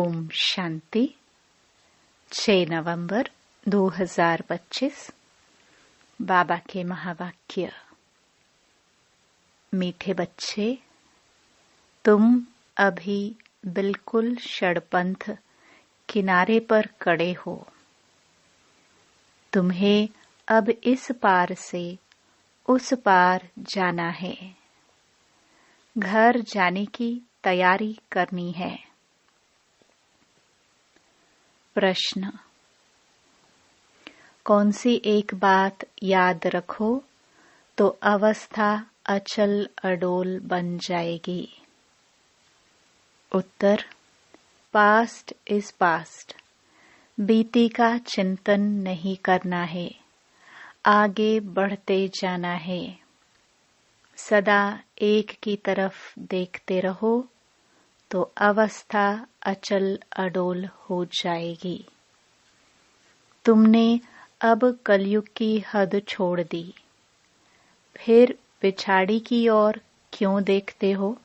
ओम शांति। 6 नवंबर 2025। बाबा के महावाक्य। मीठे बच्चे, तुम अभी बिल्कुल षड़पंथ किनारे पर खड़े हो। तुम्हें अब इस पार से उस पार जाना है। घर जाने की तैयारी करनी है। प्रश्न: कौन सी एक बात याद रखो तो अवस्था अचल अडोल बन जाएगी? उत्तर: पास्ट इज पास्ट। बीती का चिंतन नहीं करना है, आगे बढ़ते जाना है। सदा एक की तरफ देखते रहो तो अवस्था अचल अडोल हो जाएगी। तुमने अब कलयुग की हद छोड़ दी, फिर पिछाड़ी की ओर क्यों देखते हो?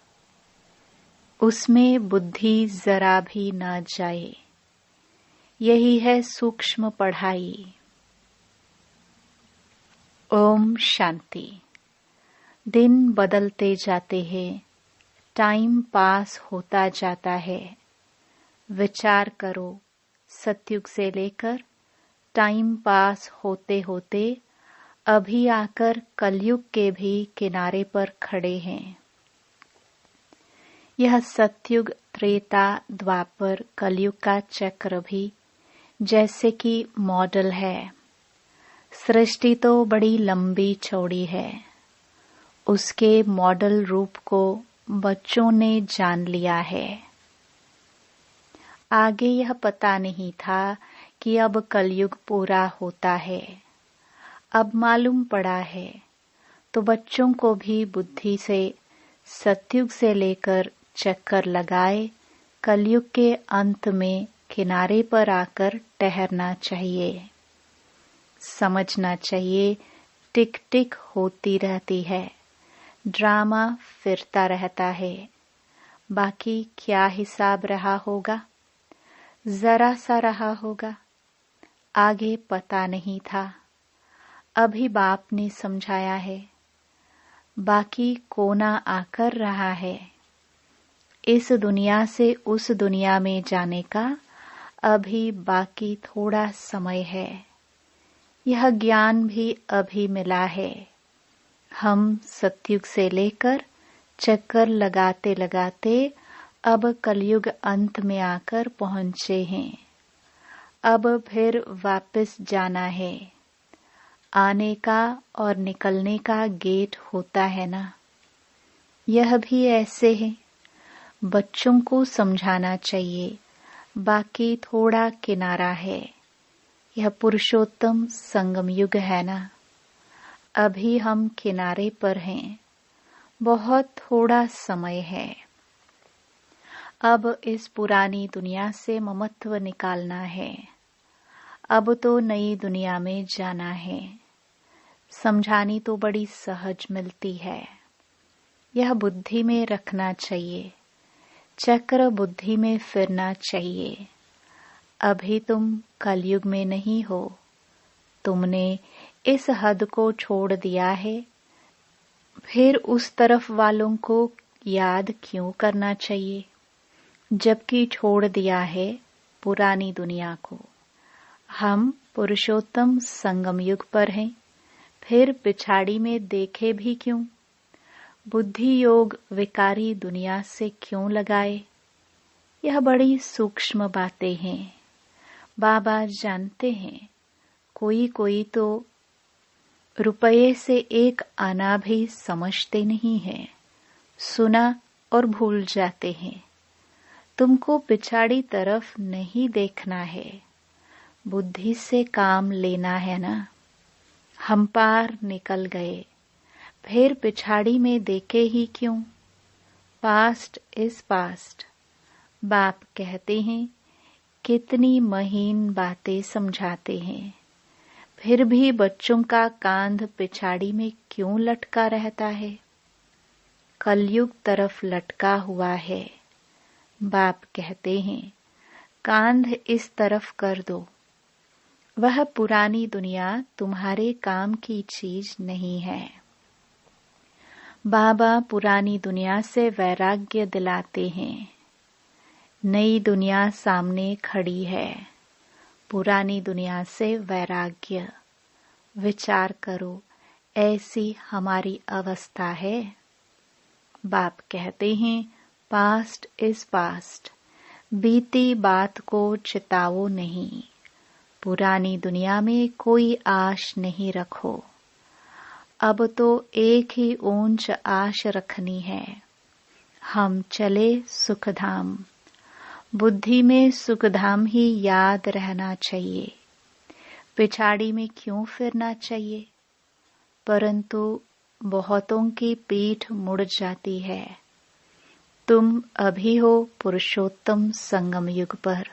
उसमें बुद्धि जरा भी न जाए। यही है सूक्ष्म पढ़ाई। ओम शांति। दिन बदलते जाते हैं, टाइम पास होता जाता है। विचार करो, सतयुग से लेकर टाइम पास होते होते अभी आकर कलयुग के भी किनारे पर खड़े हैं। यह सतयुग, त्रेता, द्वापर, कलयुग का चक्र भी जैसे कि मॉडल है। सृष्टि तो बड़ी लंबी चौड़ी है। उसके मॉडल रूप को बच्चों ने जान लिया है। आगे यह पता नहीं था कि अब कलयुग पूरा होता है। अब मालूम पड़ा है तो बच्चों को भी बुद्धि से सतयुग से लेकर चक्कर लगाए कलयुग के अंत में किनारे पर आकर ठहरना चाहिए। समझना चाहिए, टिक टिक होती रहती है, ड्रामा फिरता रहता है। बाकी क्या हिसाब रहा होगा? जरा सा रहा होगा। आगे पता नहीं था। अभी बाप ने समझाया है। बाकी कोना आकर रहा है। इस दुनिया से उस दुनिया में जाने का अभी बाकी थोड़ा समय है। यह ज्ञान भी अभी मिला है। हम सतयुग से लेकर चक्कर लगाते लगाते अब कलयुग अंत में आकर पहुंचे हैं। अब फिर वापस जाना है। आने का और निकलने का गेट होता है ना। यह भी ऐसे है। बच्चों को समझाना चाहिए, बाकी थोड़ा किनारा है। यह पुरुषोत्तम संगम युग है ना। अभी हम किनारे पर हैं। बहुत थोड़ा समय है। अब इस पुरानी दुनिया से ममत्व निकालना है। अब तो नई दुनिया में जाना है। समझानी तो बड़ी सहज मिलती है। यह बुद्धि में रखना चाहिए। चक्र बुद्धि में फिरना चाहिए। अभी तुम कलयुग में नहीं हो। तुमने इस हद को छोड़ दिया है। फिर उस तरफ वालों को याद क्यों करना चाहिए, जबकि छोड़ दिया है पुरानी दुनिया को। हम पुरुषोत्तम संगम युग पर हैं। फिर पिछाड़ी में देखे भी क्यों? बुद्धि योग विकारी दुनिया से क्यों लगाए? यह बड़ी सूक्ष्म बातें हैं। बाबा जानते हैं। कोई कोई तो रुपये से एक आना भी समझते नहीं है। सुना और भूल जाते हैं। तुमको पिछाड़ी तरफ नहीं देखना है, बुद्धि से काम लेना है ना। हम पार निकल गए, फिर पिछाड़ी में देखे ही क्यों? Past is past. बाप कहते हैं, कितनी महीन बातें समझाते हैं। फिर भी बच्चों का कांध पिछाड़ी में क्यों लटका रहता है? कलयुग तरफ लटका हुआ है। बाप कहते हैं, कांध इस तरफ कर दो। वह पुरानी दुनिया तुम्हारे काम की चीज नहीं है। बाबा पुरानी दुनिया से वैराग्य दिलाते हैं। नई दुनिया सामने खड़ी है, पुरानी दुनिया से वैराग्य। विचार करो, ऐसी हमारी अवस्था है। बाप कहते हैं, पास्ट इज पास्ट। बीती बात को चिताओ नहीं। पुरानी दुनिया में कोई आश नहीं रखो। अब तो एक ही ऊंच आश रखनी है। हम चले सुखधाम। बुद्धि में सुखधाम ही याद रहना चाहिए। पिछाड़ी में क्यों फिरना चाहिए? परंतु बहुतों की पीठ मुड़ जाती है। तुम अभी हो पुरुषोत्तम संगम युग पर।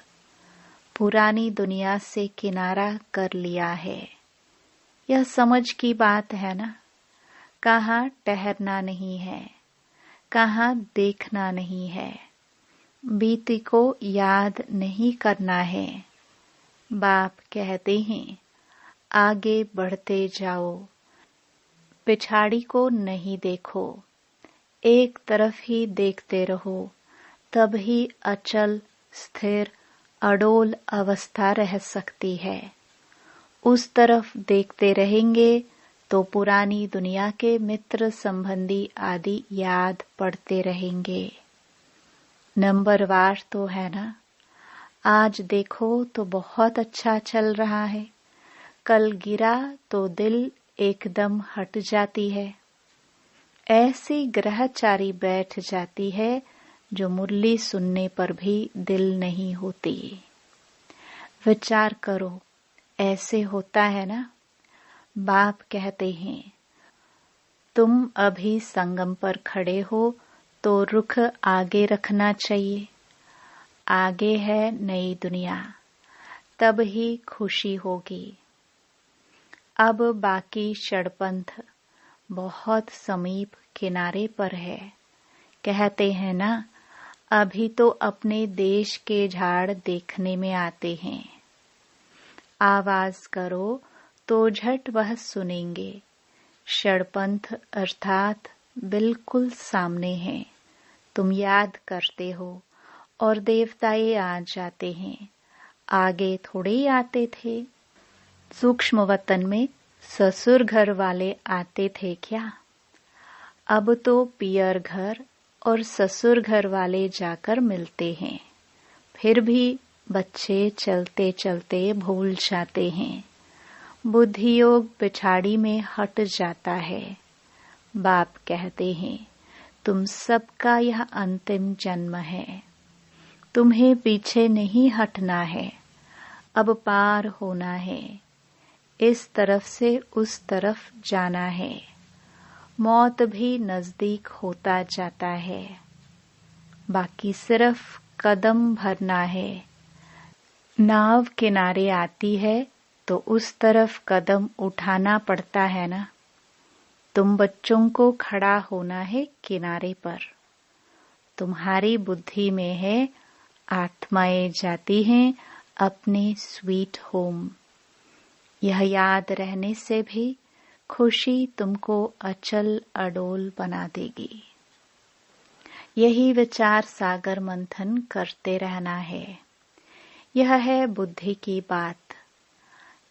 पुरानी दुनिया से किनारा कर लिया है। यह समझ की बात है ना। कहाँ ठहरना नहीं है, कहाँ देखना नहीं है। बीती को याद नहीं करना है। बाप कहते हैं, आगे बढ़ते जाओ, पिछाड़ी को नहीं देखो। एक तरफ ही देखते रहो, तब ही अचल स्थिर अडोल अवस्था रह सकती है। उस तरफ देखते रहेंगे तो पुरानी दुनिया के मित्र संबंधी आदि याद पड़ते रहेंगे। नंबरवार तो है ना। आज देखो तो बहुत अच्छा चल रहा है, कल गिरा तो दिल एकदम हट जाती है। ऐसी ग्रहचारी बैठ जाती है जो मुरली सुनने पर भी दिल नहीं होती। विचार करो, ऐसे होता है ना। बाप कहते हैं, तुम अभी संगम पर खड़े हो तो रुख आगे रखना चाहिए। आगे है नई दुनिया, तब ही खुशी होगी। अब बाकी षडपंथ बहुत समीप किनारे पर है। कहते हैं ना, अभी तो अपने देश के झाड़ देखने में आते हैं। आवाज करो तो झट वह सुनेंगे। षडपंथ अर्थात बिल्कुल सामने है। तुम याद करते हो और देवताएं आ जाते हैं। आगे थोड़े ही आते थे। सूक्ष्म वतन में ससुर घर वाले आते थे क्या? अब तो पियर घर और ससुर घर वाले जाकर मिलते हैं। फिर भी बच्चे चलते चलते भूल जाते हैं। बुद्धि योग पिछाड़ी में हट जाता है। बाप कहते हैं, तुम सबका यह अंतिम जन्म है। तुम्हें पीछे नहीं हटना है, अब पार होना है। इस तरफ से उस तरफ जाना है। मौत भी नजदीक होता जाता है। बाकी सिर्फ कदम भरना है। नाव किनारे आती है तो उस तरफ कदम उठाना पड़ता है ना। तुम बच्चों को खड़ा होना है किनारे पर। तुम्हारी बुद्धि में है, आत्माएं जाती हैं अपने स्वीट होम। यह याद रहने से भी खुशी तुमको अचल अडोल बना देगी। यही विचार सागर मंथन करते रहना है। यह है बुद्धि की बात।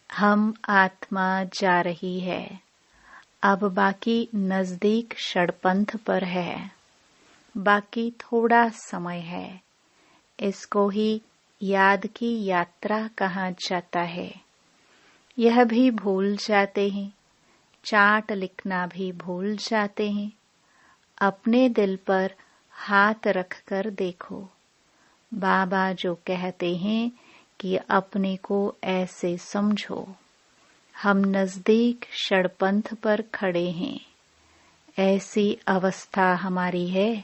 हम आत्मा जा रही है। अब बाकी नजदीक षडपंथ पर है। बाकी थोड़ा समय है। इसको ही याद की यात्रा कहा जाता है। यह भी भूल जाते हैं। चार्ट लिखना भी भूल जाते हैं। अपने दिल पर हाथ रखकर देखो। बाबा जो कहते हैं कि अपने को ऐसे समझो। हम नजदीक षडपंथ पर खड़े हैं। ऐसी अवस्था हमारी है।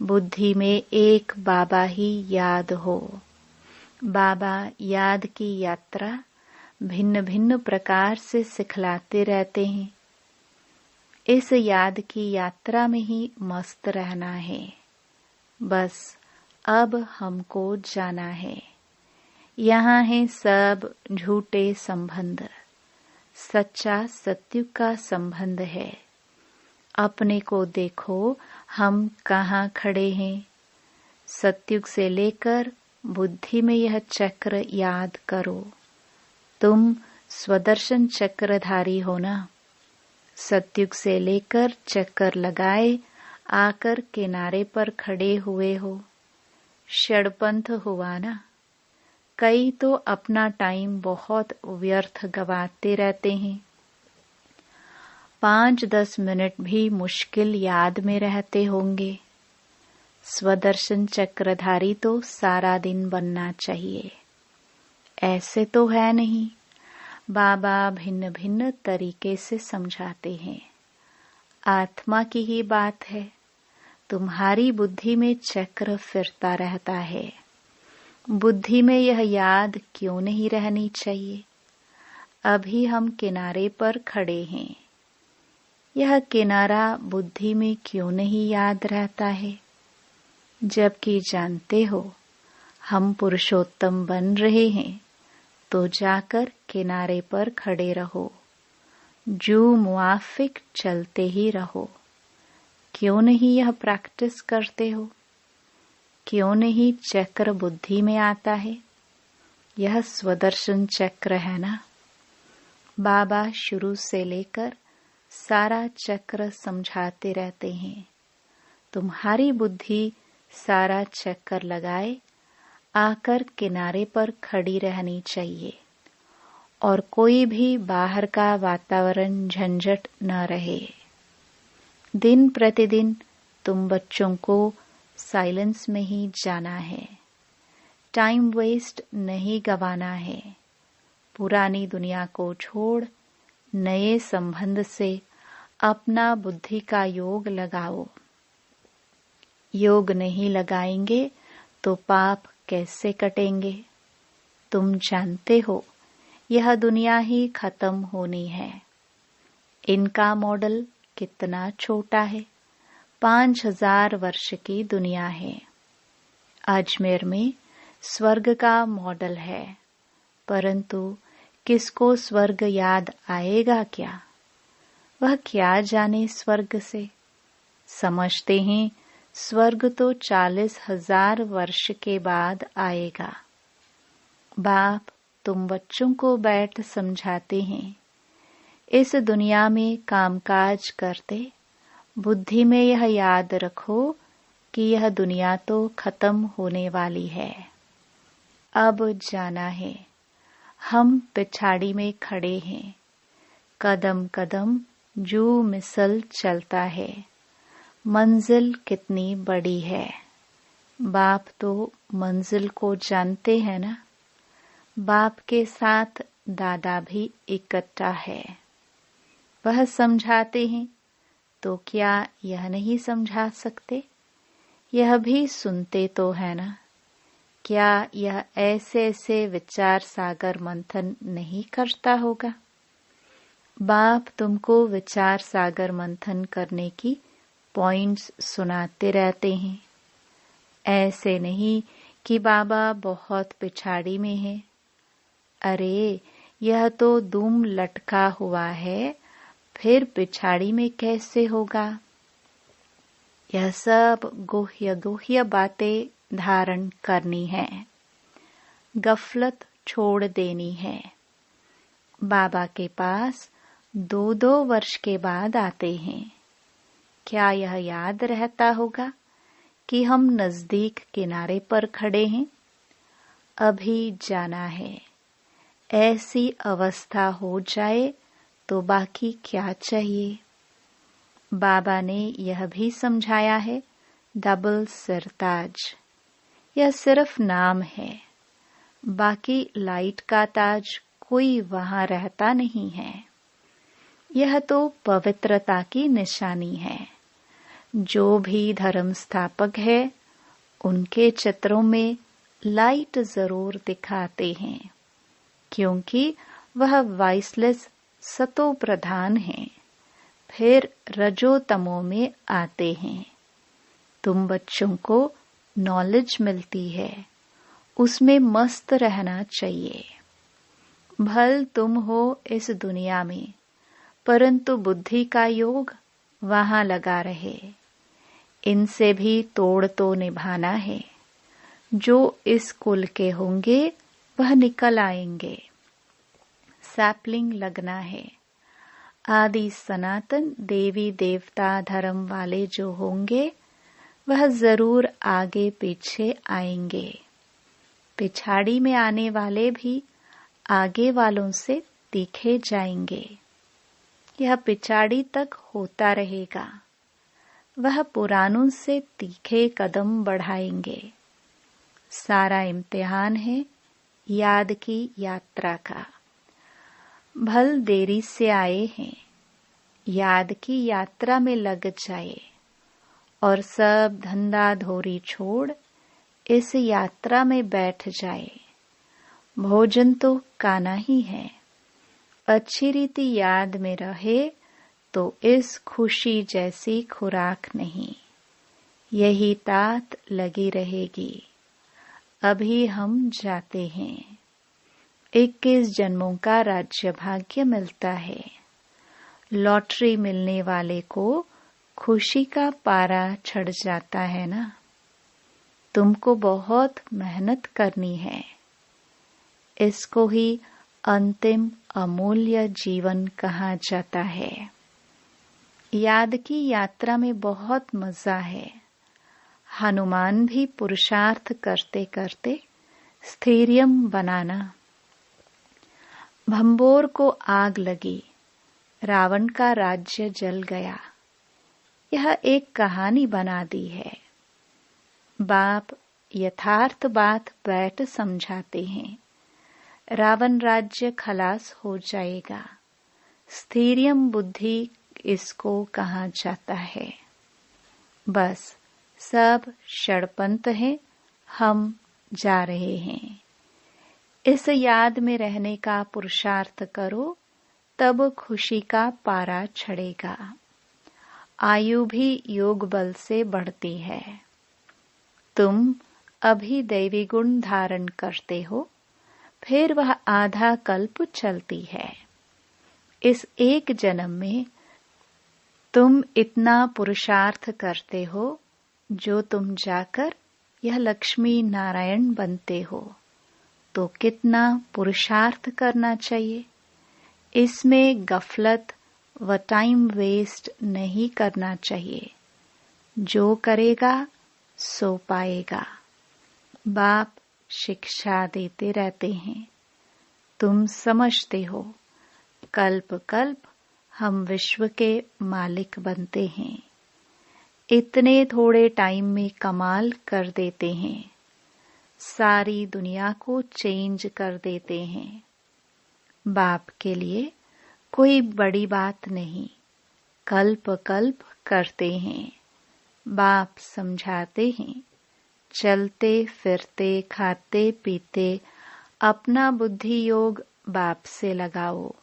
बुद्धि में एक बाबा ही याद हो। बाबा याद की यात्रा भिन्न भिन्न प्रकार से सिखलाते रहते हैं। इस याद की यात्रा में ही मस्त रहना है। बस अब हमको जाना है। यहाँ है सब झूठे संबंध, सच्चा सत्युग का संबंध है। अपने को देखो, हम कहाँ खड़े हैं। सत्युग से लेकर बुद्धि में यह चक्र याद करो। तुम स्वदर्शन चक्रधारी हो ना। सत्युग से लेकर चक्कर लगाए आकर किनारे पर खड़े हुए हो। षडपंथ हुआ ना। कई तो अपना टाइम बहुत व्यर्थ गवाते रहते हैं। 5-10 मिनट भी मुश्किल याद में रहते होंगे। स्वदर्शन चक्रधारी तो सारा दिन बनना चाहिए। ऐसे तो है नहीं। बाबा भिन्न भिन्न तरीके से समझाते हैं। आत्मा की ही बात है। तुम्हारी बुद्धि में चक्र फिरता रहता है। बुद्धि में यह याद क्यों नहीं रहनी चाहिए। अभी हम किनारे पर खड़े हैं। यह किनारा बुद्धि में क्यों नहीं याद रहता है। जबकि जानते हो हम पुरुषोत्तम बन रहे हैं, तो जाकर किनारे पर खड़े रहो। जो मुआफिक चलते ही रहो। क्यों नहीं यह प्रैक्टिस करते हो। क्यों नहीं चक्र बुद्धि में आता है। यह स्वदर्शन चक्र है ना। बाबा शुरू से लेकर सारा चक्र समझाते रहते हैं। तुम्हारी बुद्धि सारा चक्कर लगाए आकर किनारे पर खड़ी रहनी चाहिए और कोई भी बाहर का वातावरण झंझट न रहे। दिन प्रतिदिन तुम बच्चों को साइलेंस में ही जाना है। टाइम वेस्ट नहीं गवाना है। पुरानी दुनिया को छोड़ नए संबंध से अपना बुद्धि का योग लगाओ। योग नहीं लगाएंगे तो पाप कैसे कटेंगे। तुम जानते हो यह दुनिया ही खत्म होनी है। इनका मॉडल कितना छोटा है। 5000 वर्ष की दुनिया है। अजमेर में स्वर्ग का मॉडल है, परंतु किसको स्वर्ग याद आएगा क्या। वह क्या जाने स्वर्ग से। समझते हैं स्वर्ग तो 40,000 वर्ष के बाद आएगा। बाप तुम बच्चों को बैठ समझाते हैं। इस दुनिया में कामकाज करते बुद्धि में यह याद रखो कि यह दुनिया तो खत्म होने वाली है। अब जाना है। हम पिछाड़ी में खड़े हैं। कदम कदम जू मिसल चलता है। मंजिल कितनी बड़ी है। बाप तो मंजिल को जानते हैं ना। बाप के साथ दादा भी इकट्ठा है। वह समझाते हैं तो क्या यह नहीं समझा सकते। यह भी सुनते तो है ना। क्या यह ऐसे ऐसे विचार सागर मंथन नहीं करता होगा। बाप तुमको विचार सागर मंथन करने की पॉइंट्स सुनाते रहते हैं। ऐसे नहीं कि बाबा बहुत पिछाड़ी में है। अरे यह तो दुम लटका हुआ है, फिर पिछाड़ी में कैसे होगा। यह सब गुह्य गुह्य बातें धारण करनी है। गफलत छोड़ देनी है। बाबा के पास 2-2 वर्ष के बाद आते हैं। क्या यह याद रहता होगा कि हम नजदीक किनारे पर खड़े हैं। अभी जाना है। ऐसी अवस्था हो जाए तो बाकी क्या चाहिए। बाबा ने यह भी समझाया है, डबल सिरताज यह सिर्फ नाम है। बाकी लाइट का ताज कोई वहां रहता नहीं है। यह तो पवित्रता की निशानी है। जो भी धर्म स्थापक है उनके चित्रों में लाइट जरूर दिखाते हैं, क्योंकि वह वाइसलेस सतो प्रधान है। फिर रजो तमो में आते हैं। तुम बच्चों को नॉलेज मिलती है उसमें मस्त रहना चाहिए। भल तुम हो इस दुनिया में, परंतु बुद्धि का योग वहां लगा रहे। इनसे भी तोड़ तो निभाना है। जो इस कुल के होंगे वह निकल आएंगे। सैपलिंग लगना है। आदि सनातन देवी देवता धर्म वाले जो होंगे वह जरूर आगे पीछे आएंगे। पिछाड़ी में आने वाले भी आगे वालों से तीखे जाएंगे। यह पिछाड़ी तक होता रहेगा। वह पुरानों से तीखे कदम बढ़ाएंगे। सारा इम्तिहान है याद की यात्रा का। भल देरी से आए हैं, याद की यात्रा में लग जाए और सब धंधा धोरी छोड़ इस यात्रा में बैठ जाए। भोजन तो काना ही है। अच्छी रीति याद में रहे तो इस खुशी जैसी खुराक नहीं। यही तात लगी रहेगी। अभी हम जाते हैं। 21 जन्मों का राज्य भाग्य मिलता है। लॉटरी मिलने वाले को खुशी का पारा चढ़ जाता है ना। तुमको बहुत मेहनत करनी है। इसको ही अंतिम अमूल्य जीवन कहा जाता है। याद की यात्रा में बहुत मजा है। हनुमान भी पुरुषार्थ करते करते स्थैर्यम बनाना। भंबोर को आग लगी, रावण का राज्य जल गया। यह एक कहानी बना दी है। बाप यथार्थ बात बैठ समझाते हैं। रावण राज्य खलास हो जाएगा। स्थैर्यम बुद्धि इसको कहा जाता है। बस सब षड़पंथ है। हम जा रहे हैं। इस याद में रहने का पुरुषार्थ करो, तब खुशी का पारा चढ़ेगा। आयु भी योग बल से बढ़ती है। तुम अभी दैवी गुण धारण करते हो, फिर वह आधा कल्प चलती है। इस एक जन्म में तुम इतना पुरुषार्थ करते हो, जो तुम जाकर यह लक्ष्मी नारायण बनते हो, तो कितना पुरुषार्थ करना चाहिए। इसमें गफलत व टाइम वेस्ट नहीं करना चाहिए। जो करेगा सो पाएगा। बाप शिक्षा देते रहते हैं। तुम समझते हो, कल्प कल्प हम विश्व के मालिक बनते हैं। इतने थोड़े टाइम में कमाल कर देते हैं। सारी दुनिया को चेंज कर देते हैं। बाप के लिए कोई बड़ी बात नहीं। कल्प कल्प करते हैं। बाप समझाते हैं। चलते फिरते खाते पीते अपना बुद्धि योग बाप से लगाओ।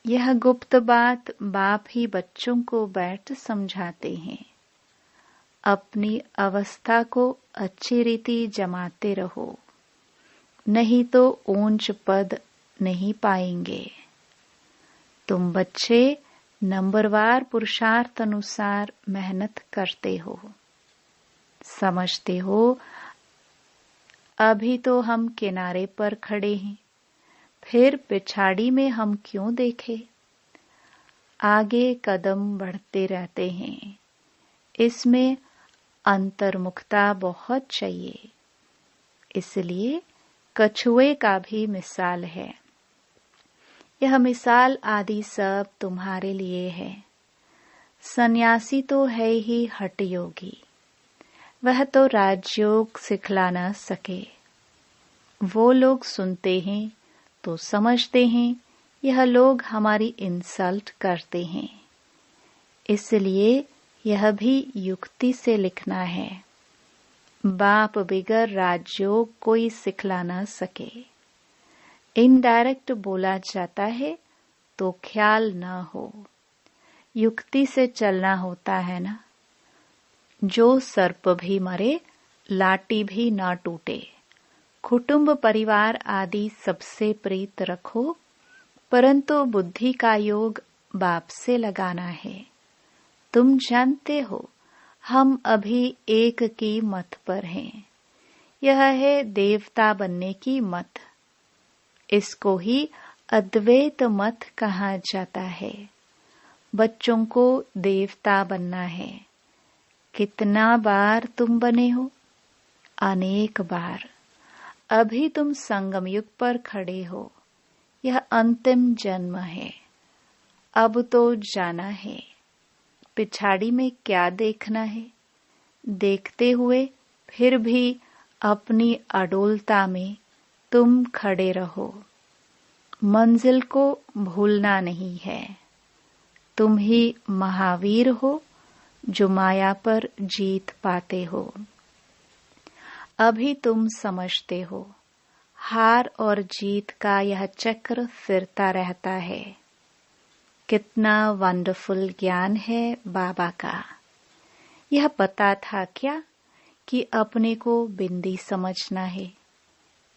यह गुप्त बात बाप ही बच्चों को बैठ समझाते हैं। अपनी अवस्था को अच्छी रीति जमाते रहो, नहीं तो ऊंच पद नहीं पाएंगे। तुम बच्चे नंबरवार पुरुषार्थ अनुसार मेहनत करते हो। समझते हो अभी तो हम किनारे पर खड़े हैं, फिर पिछाड़ी में हम क्यों देखें। आगे कदम बढ़ते रहते हैं। इसमें अंतर्मुखता बहुत चाहिए। इसलिए कछुए का भी मिसाल है। यह मिसाल आदि सब तुम्हारे लिए है। सन्यासी तो है ही हठ योगी। वह तो राजयोग सिखला न सके। वो लोग सुनते हैं तो समझते हैं यह लोग हमारी इंसल्ट करते हैं। इसलिए यह भी युक्ति से लिखना है। बाप बिगर राजयोग कोई सिखला न सके। इनडायरेक्ट बोला जाता है तो ख्याल न हो। युक्ति से चलना होता है ना। जो सर्प भी मरे, लाठी भी ना टूटे। कुटुंब परिवार आदि सबसे प्रीत रखो, परंतु बुद्धि का योग बाप से लगाना है। तुम जानते हो हम अभी एक की मत पर हैं। यह है देवता बनने की मत। इसको ही अद्वैत मत कहा जाता है। बच्चों को देवता बनना है। कितना बार तुम बने हो? अनेक बार। अभी तुम संगम युग पर खड़े हो। यह अंतिम जन्म है। अब तो जाना है। पिछाड़ी में क्या देखना है? देखते हुए फिर भी अपनी अडोलता में तुम खड़े रहो। मंजिल को भूलना नहीं है। तुम ही महावीर हो जो माया पर जीत पाते हो। अभी तुम समझते हो हार और जीत का यह चक्र फिरता रहता है। कितना वंडरफुल ज्ञान है बाबा का। यह पता था क्या कि अपने को बिंदी समझना है।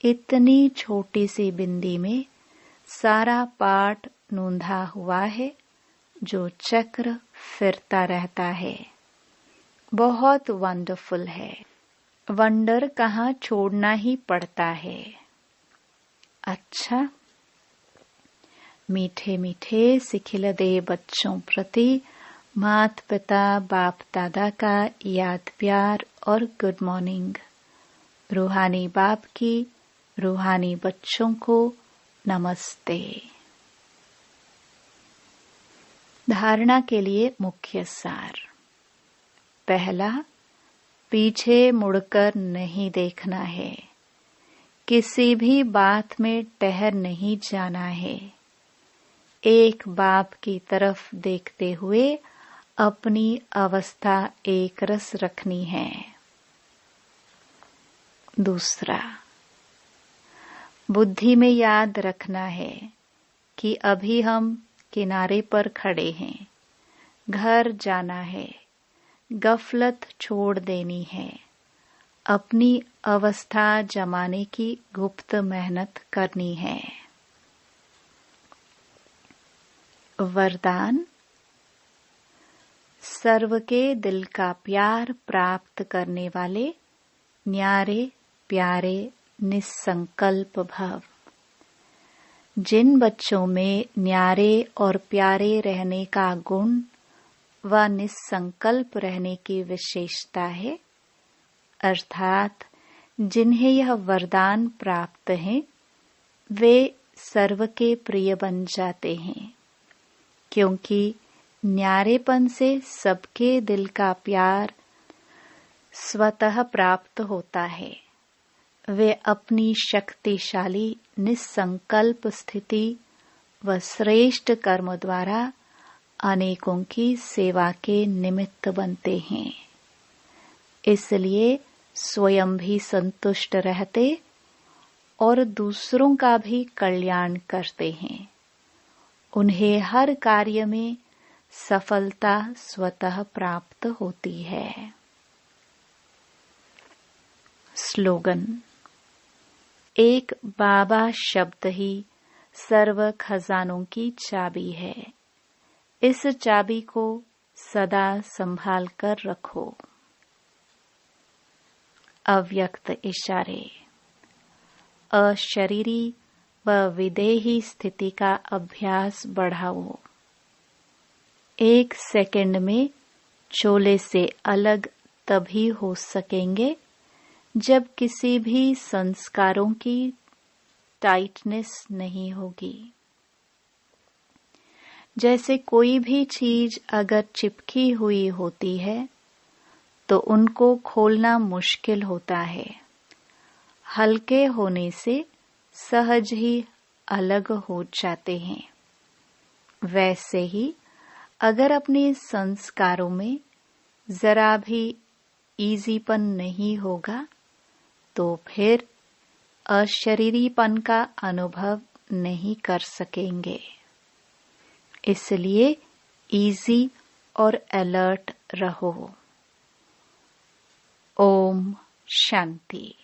इतनी छोटी सी बिंदी में सारा पाठ नूंधा हुआ है जो चक्र फिरता रहता है। बहुत वंडरफुल है। वंडर कहाँ छोड़ना ही पड़ता है। अच्छा, मीठे मीठे सिखिलदे बच्चों प्रति माता पिता बाप दादा का याद प्यार और गुड मॉर्निंग। रूहानी बाप की रूहानी बच्चों को नमस्ते। धारणा के लिए मुख्य सार। पहला, पीछे मुड़कर नहीं देखना है। किसी भी बात में ठहर नहीं जाना है। एक बाप की तरफ देखते हुए अपनी अवस्था एक रस रखनी है। दूसरा, बुद्धि में याद रखना है कि अभी हम किनारे पर खड़े हैं। घर जाना है। गफलत छोड़ देनी है। अपनी अवस्था जमाने की गुप्त मेहनत करनी है। वरदान। सर्व के दिल का प्यार प्राप्त करने वाले न्यारे प्यारे निसंकल्प भव। जिन बच्चों में न्यारे और प्यारे रहने का गुण व निसंकल्प रहने की विशेषता है, अर्थात जिन्हें यह वरदान प्राप्त है, वे सर्व के प्रिय बन जाते हैं। क्योंकि न्यारेपन से सबके दिल का प्यार स्वतः प्राप्त होता है। वे अपनी शक्तिशाली निसंकल्प स्थिति व श्रेष्ठ कर्म द्वारा अनेकों की सेवा के निमित्त बनते हैं। इसलिए स्वयं भी संतुष्ट रहते और दूसरों का भी कल्याण करते हैं। उन्हें हर कार्य में सफलता स्वतः प्राप्त होती है। स्लोगन। एक बाबा शब्द ही सर्व खजानों की चाबी है। इस चाबी को सदा संभाल कर रखो। अव्यक्त इशारे। अशरीरी व विदेही स्थिति का अभ्यास बढ़ाओ। 1 सेकंड में चोले से अलग तभी हो सकेंगे जब किसी भी संस्कारों की टाइटनेस नहीं होगी। जैसे कोई भी चीज अगर चिपकी हुई होती है तो उनको खोलना मुश्किल होता है। हल्के होने से सहज ही अलग हो जाते हैं। वैसे ही अगर अपने संस्कारों में जरा भी ईजीपन नहीं होगा तो फिर अशरीरीपन का अनुभव नहीं कर सकेंगे। इसलिए इजी और अलर्ट रहो। ओम शांति।